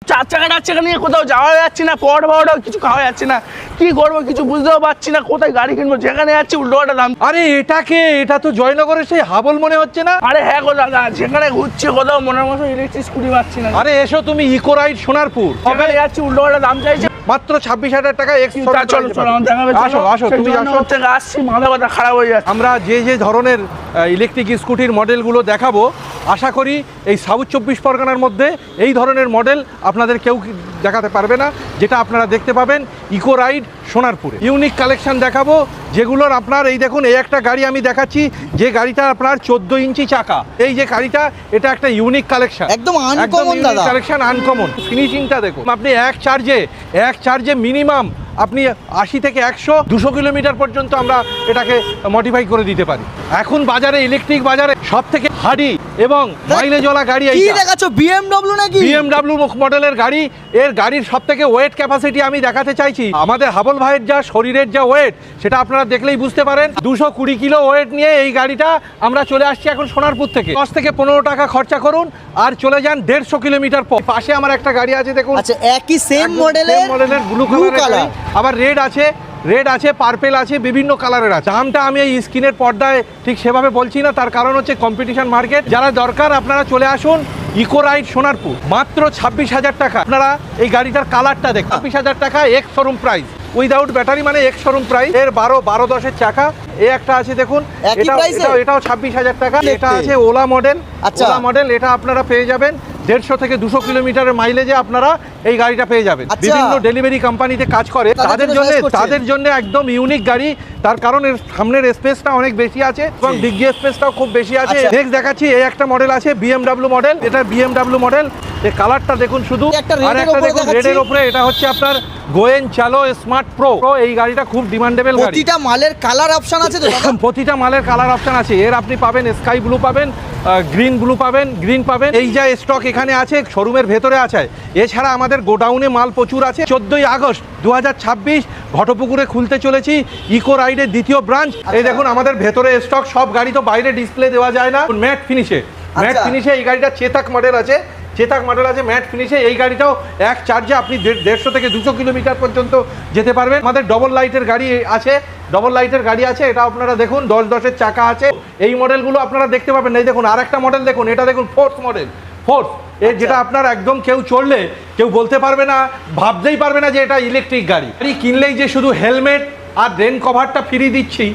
চার চাকা নিয়ে কোথাও যাওয়া যাচ্ছে না, পড়াও কিছু খাওয়া যাচ্ছে না, কি করবো কিছু বুঝতেও পারছি না, কোথায় গাড়ি কিনবো, যেখানে যাচ্ছি উল্টো দাম। আরে এটা তো জয়নগরের সেই হাবল মনে হচ্ছে না? আরে হ্যাঁ গো দাদা, যেখানে ঘুরছি কোথাও মনের মতো ইলেকট্রিক স্কুটি পাচ্ছি না। আরে এসো তুমি ইকো রাইড সোনারপুর, সকালে যাচ্ছি উল্টো দাম চাইছে মাত্র 26,000 টাকা। আসো তুমি আসছি, মাথা কথা খারাপ হয়ে যাচ্ছে। আমরা যে ধরনের ইলেকট্রিক স্কুটির মডেলগুলো দেখাবো, আশা করি এই সাউথ 24 পরগনার মধ্যে এই ধরনের মডেল আপনাদের কেউ দেখাতে পারবে না, যেটা আপনারা দেখতে পাবেন ইকো রাইড সোনারপুরে। ইউনিক কালেকশন দেখাবো যেগুলোর আপনার, এই দেখুন এই একটা গাড়ি আমি দেখাচ্ছি, যে গাড়িটা আপনার 14 ইঞ্চি চাকা। এই যে গাড়িটা, এটা একটা ইউনিক কালেকশন, একদম আনকমন দাদা, কালেকশন আনকমন। ফিনিশিংটা দেখুন, আপনি এক চার্জে মিনিমাম আপনি 80 থেকে 100-200 কিলোমিটার পর্যন্ত আমরা এটাকে মডিফাই করে দিতে পারি। এখন বাজারে ইলেকট্রিক বাজারে সব থেকে হার্ডি এবং মাইলেজওয়ালা গাড়ি কি দেখাচ্ছো? BMW নাকি? BMW মডেলের গাড়ি। এর গাড়ির সব থেকে ওয়েট ক্যাপাসিটি আমি দেখাতে চাইছি। আমাদের হাবল ভাইয়ের যা শরীরের যা ওয়েট, সেটা আপনারা দেখলেই বুঝতে পারেন। 220 কিলো ওয়েট নিয়ে এই গাড়িটা আমরা চলে আসছি এখন সোনারপুর থেকে। 10 থেকে 15 টাকা খরচা করুন আর চলে যান 150 কিলোমিটার পর। পাশে আমার একটা গাড়ি আছে দেখুন, আচ্ছা একই সেম মডেলের ব্লু কালার, আবার রেড আছে, পার্পেল আছে, বিভিন্ন কালারের আছে। দামটা আমি এই স্ক্রিনের পর্দায় ঠিক সেভাবে বলছি না, তার কারণ হচ্ছে কম্পিটিশন মার্কেট। যারা দরকার আপনারা চলে আসুন ইকো রাইড সোনারপুর, মাত্র 26,000 টাকা। আপনারা এই গাড়িটার কালারটা দেখুন, 26,000 টাকা ex showroom price, without battery মানে এক্স শোরুম প্রাইস। এর 12-10-এর চাকা। এই একটা আছে দেখুন, এটাও 26,000 টাকা। এটা আছে ওলা মডেল, এটা আপনারা পেয়ে যাবেন 150 থেকে 200 কিলোমিটারের মাইলেজে আপনারা এই গাড়িটা পেয়ে যাবেন। বিভিন্ন ডেলিভারি কোম্পানিতে কাজ করে, তাদের জন্য একদম ইউনিক গাড়ি। তার কারণ এর সামনের স্পেসটা অনেক বেশি আছে এবং ডিগ্গি স্পেসটাও খুব বেশি আছে। নেক্সট দেখাচ্ছি, এই একটা মডেল আছে BMW মডেল, এটা BMW মডেল। এই কালারটা দেখুন শুধু, আর একটা দেখুন রেডের উপরে, এটা হচ্ছে আপনার গোয়েন চালো স্মার্ট প্রো। এই গাড়িটা খুব ডিমান্ডেবল গাড়ি। প্রতিটা মালের কালার অপশন আছে তো? প্রতিটা মালের কালার অপশন আছে। এর আপনি পাবেন স্কাই ব্লু পাবেন, গ্রিন পাবেন। এই যা স্টক এখানে আছে শোরুমের ভেতরে আছে। এছাড়া আমাদের গোডাউনে মাল প্রচুর আছে। 14 আগস্ট 2026 ঘটপুকুরে খুলতে চলেছি ইকো রাইডের দ্বিতীয় ব্রাঞ্চ। এই দেখুন আমাদের ভেতরে স্টক, সব গাড়ি তো বাইরে ডিসপ্লে দেওয়া যায় না। ম্যাট ফিনিশে এই গাড়িটা চেতাক মডেল আছে, ম্যাট ফিনিশে। এই গাড়িটাও এক চার্জে আপনি 150 থেকে 200 কিলোমিটার পর্যন্ত যেতে পারবেন। আমাদের ডবল লাইটের গাড়ি আছে, এটা আপনারা দেখুন 10-10-এর চাকা আছে। এই মডেলগুলো আপনারা দেখতে পাবেন। এই দেখুন আর একটা মডেল দেখুন, এটা দেখুন ফোর্থ মডেল, যেটা আপনার একদম কেউ চড়লে কেউ বলতে পারবে না, ভাবতেই পারবে না যে এটা ইলেকট্রিক গাড়ি। কিনলেই যে শুধু হেলমেট আর রেন কভারটা ফ্রি দিচ্ছি